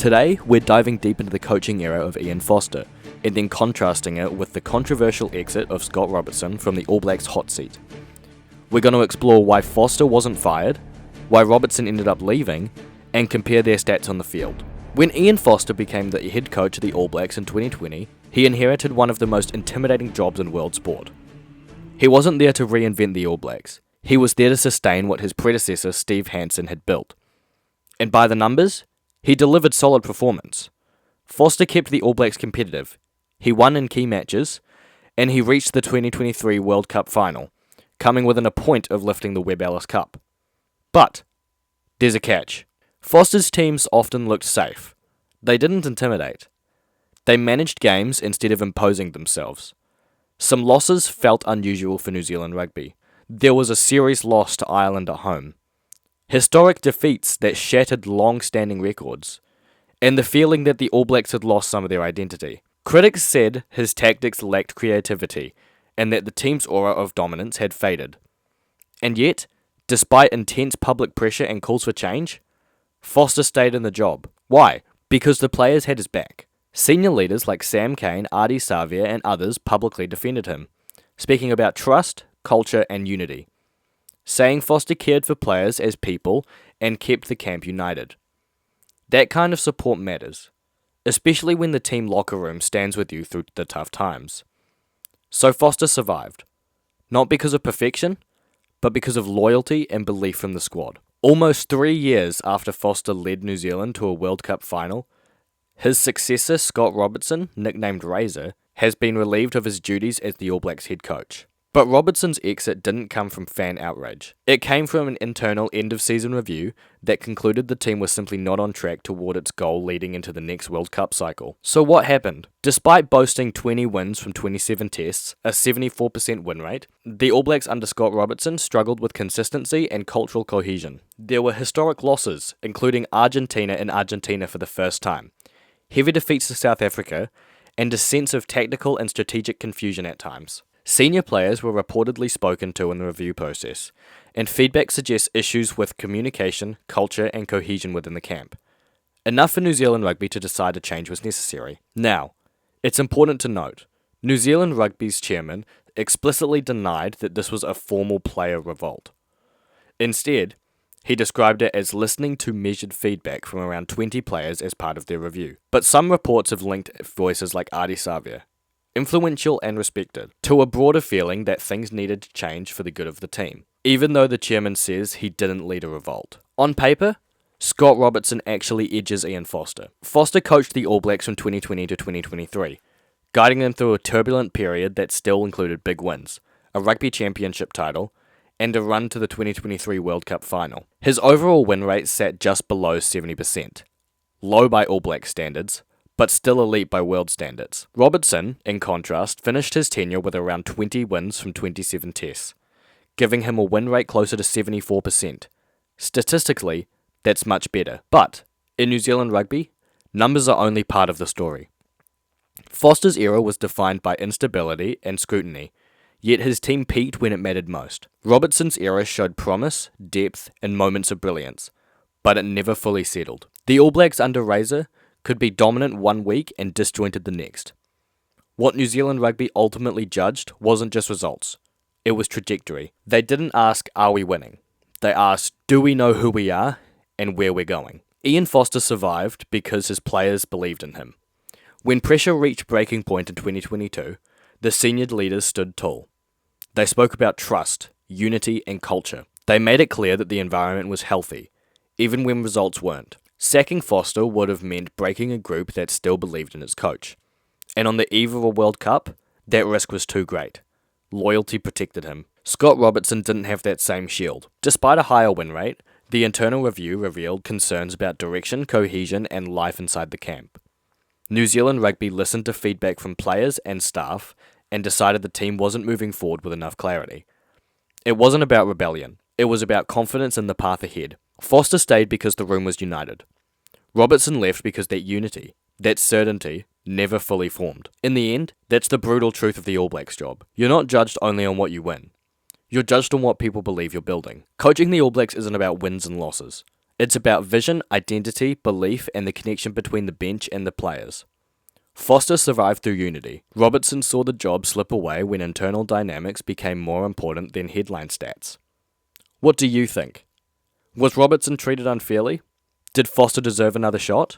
Today, we're diving deep into the coaching era of Ian Foster, and then contrasting it with the controversial exit of Scott Robertson from the All Blacks hot seat. We're going to explore why Foster wasn't fired, why Robertson ended up leaving, and compare their stats on the field. When Ian Foster became the head coach of the All Blacks in 2020, he inherited one of the most intimidating jobs in world sport. He wasn't there to reinvent the All Blacks. He was there to sustain what his predecessor Steve Hansen had built. And by the numbers, he delivered solid performance. Foster kept the All Blacks competitive. He won in key matches, and he reached the 2023 World Cup final, coming within a point of lifting the Webb Ellis Cup. But there's a catch. Foster's teams often looked safe. They didn't intimidate. They managed games instead of imposing themselves. Some losses felt unusual for New Zealand rugby. There was a series loss to Ireland at home, historic defeats that shattered long-standing records, and the feeling that the All Blacks had lost some of their identity. Critics said his tactics lacked creativity, and that the team's aura of dominance had faded. And yet, despite intense public pressure and calls for change, Foster stayed in the job. Why? Because the players had his back. Senior leaders like Sam Cane, Ardie Savea, and others publicly defended him, speaking about trust, culture, and unity, saying Foster cared for players as people and kept the camp united. That kind of support matters, especially when the team locker room stands with you through the tough times. So Foster survived, not because of perfection, but because of loyalty and belief from the squad. Almost 3 years after Foster led New Zealand to a World Cup final, his successor Scott Robertson, nicknamed Razor, has been relieved of his duties as the All Blacks head coach. But Robertson's exit didn't come from fan outrage. It came from an internal end-of-season review that concluded the team was simply not on track toward its goal leading into the next World Cup cycle. So what happened? Despite boasting 20 wins from 27 tests, a 74% win rate, the All Blacks under Scott Robertson struggled with consistency and cultural cohesion. There were historic losses, including Argentina in Argentina for the first time, heavy defeats to South Africa, and a sense of tactical and strategic confusion at times. Senior players were reportedly spoken to in the review process, and feedback suggests issues with communication, culture, and cohesion within the camp. Enough for New Zealand Rugby to decide a change was necessary. Now, it's important to note, New Zealand Rugby's chairman explicitly denied that this was a formal player revolt. Instead, he described it as listening to measured feedback from around 20 players as part of their review. But some reports have linked voices like Ardie Savea, influential and respected, to a broader feeling that things needed to change for the good of the team, even though the chairman says he didn't lead a revolt. On paper, Scott Robertson actually edges Ian Foster. Foster coached the All Blacks from 2020 to 2023, guiding them through a turbulent period that still included big wins, a rugby championship title, and a run to the 2023 World Cup final. His overall win rate sat just below 70%, low by All Black standards, but still elite by world standards. Robertson, in contrast, finished his tenure with around 20 wins from 27 tests, giving him a win rate closer to 74%. Statistically, that's much better. But, in New Zealand rugby, numbers are only part of the story. Foster's era was defined by instability and scrutiny, yet his team peaked when it mattered most. Robertson's era showed promise, depth, and moments of brilliance, but it never fully settled. The All Blacks under Razor could be dominant one week and disjointed the next. What New Zealand Rugby ultimately judged wasn't just results, it was trajectory. They didn't ask, are we winning? They asked, do we know who we are and where we're going? Ian Foster survived because his players believed in him. When pressure reached breaking point in 2022, the senior leaders stood tall. They spoke about trust, unity, and culture. They made it clear that the environment was healthy, even when results weren't. Sacking Foster would have meant breaking a group that still believed in its coach. And on the eve of a World Cup, that risk was too great. Loyalty protected him. Scott Robertson didn't have that same shield. Despite a higher win rate, the internal review revealed concerns about direction, cohesion, and life inside the camp. New Zealand Rugby listened to feedback from players and staff and decided the team wasn't moving forward with enough clarity. It wasn't about rebellion. It was about confidence in the path ahead. Foster stayed because the room was united. Robertson left because that unity, that certainty, never fully formed. In the end, that's the brutal truth of the All Blacks job. You're not judged only on what you win. You're judged on what people believe you're building. Coaching the All Blacks isn't about wins and losses. It's about vision, identity, belief, and the connection between the bench and the players. Foster survived through unity. Robertson saw the job slip away when internal dynamics became more important than headline stats. What do you think? Was Robertson treated unfairly? Did Foster deserve another shot?